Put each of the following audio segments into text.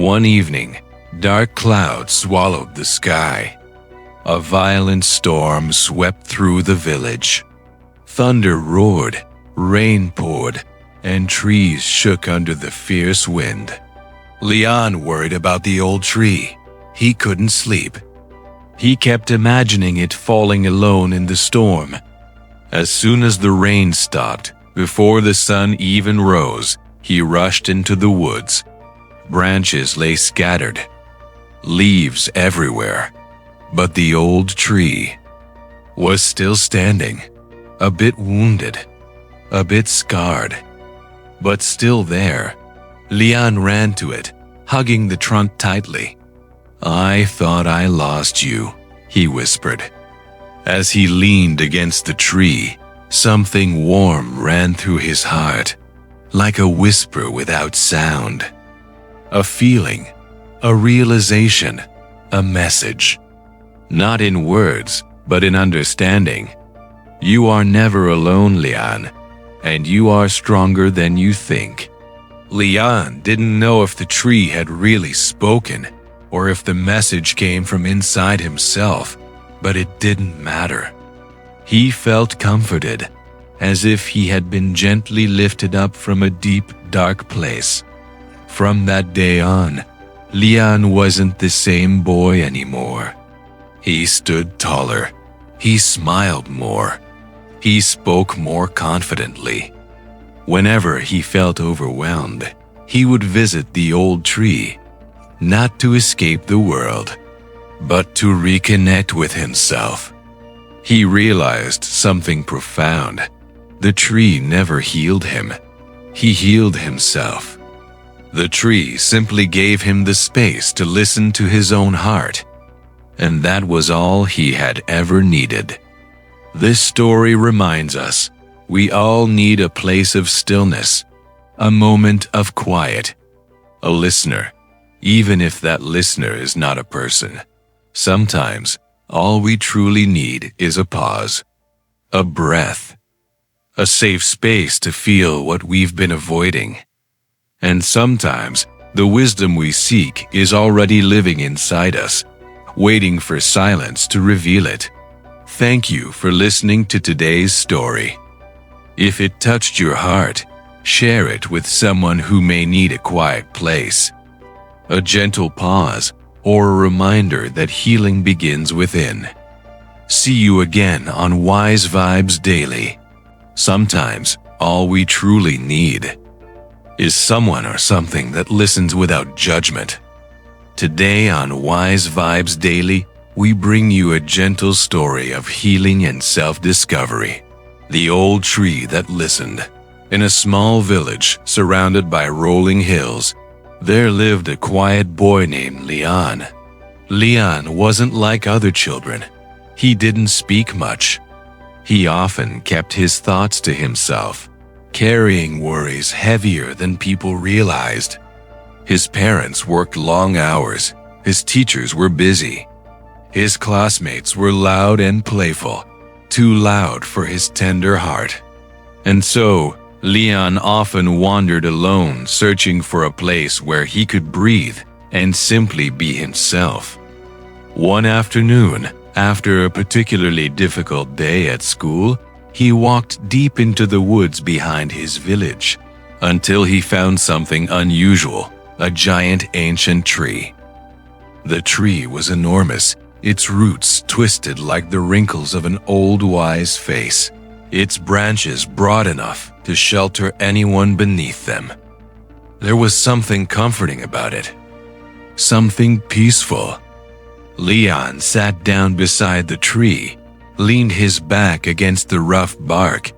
One evening, dark clouds swallowed the sky. A violent storm swept through the village. Thunder roared, rain poured, and trees shook under the fierce wind. Leon worried about the old tree. He couldn't sleep. He kept imagining it falling alone in the storm. As soon as the rain stopped, before the sun even rose, he rushed into the woods. Branches lay scattered, leaves everywhere, but the old tree was still standing, a bit wounded, a bit scarred, but still there. Leon ran to it, hugging the trunk tightly. "I thought I lost you," he whispered. As he leaned against the tree, something warm ran through his heart, like a whisper without sound. A feeling, a realization, a message. Not in words, but in understanding. You are never alone, Leon, and you are stronger than you think. Leon didn't know if the tree had really spoken, or if the message came from inside himself, but it didn't matter. He felt comforted, as if he had been gently lifted up from a deep, dark place. From that day on, Leon wasn't the same boy anymore. He stood taller. He smiled more. He spoke more confidently. Whenever he felt overwhelmed, he would visit the old tree, not to escape the world, but to reconnect with himself. He realized something profound. The tree never healed him. He healed himself. The tree simply gave him the space to listen to his own heart, and that was all he had ever needed. This story reminds us we all need a place of stillness, a moment of quiet, a listener, even if that listener is not a person. Sometimes, all we truly need is a pause, a breath, a safe space to feel what we've been avoiding. And sometimes, the wisdom we seek is already living inside us, waiting for silence to reveal it. Thank you for listening to today's story. If it touched your heart, share it with someone who may need a quiet place, a gentle pause, or a reminder that healing begins within. See you again on Wise Vibes Daily. Sometimes, all we truly need is someone or something that listens without judgment. Today on Wise Vibes Daily, we bring you a gentle story of healing and self-discovery. The old tree that listened. In a small village surrounded by rolling hills, there lived a quiet boy named Leon. Leon wasn't like other children. He didn't speak much. He often kept his thoughts to himself, carrying worries heavier than people realized. His parents worked long hours. His teachers were busy. His classmates were loud and playful, too loud for his tender heart. And so, Leon often wandered alone, searching for a place where he could breathe and simply be himself. One afternoon, after a particularly difficult day at school, he walked deep into the woods behind his village until he found something unusual, a giant ancient tree. The tree was enormous, its roots twisted like the wrinkles of an old wise face, its branches broad enough to shelter anyone beneath them. There was something comforting about it, something peaceful. Leon sat down beside the tree, leaned his back against the rough bark,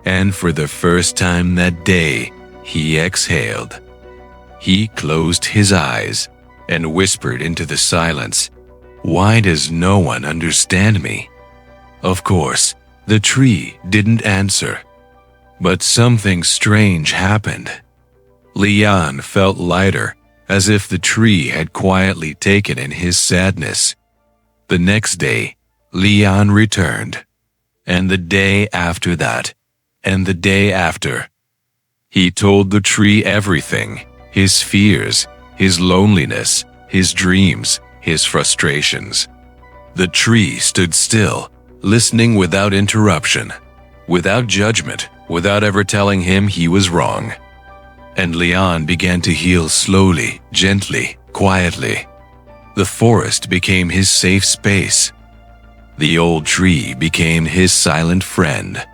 and for the first time that day, he exhaled. He closed his eyes and whispered into the silence, "Why does no one understand me?" Of course, the tree didn't answer, but something strange happened. Leon felt lighter, as if the tree had quietly taken in his sadness. The next day, Leon returned, and the day after that, and the day after. He told the tree everything, his fears, his loneliness, his dreams, his frustrations. The tree stood still, listening without interruption, without judgment, without ever telling him he was wrong. And Leon began to heal slowly, gently, quietly. The forest became his safe space. The old tree became his silent friend.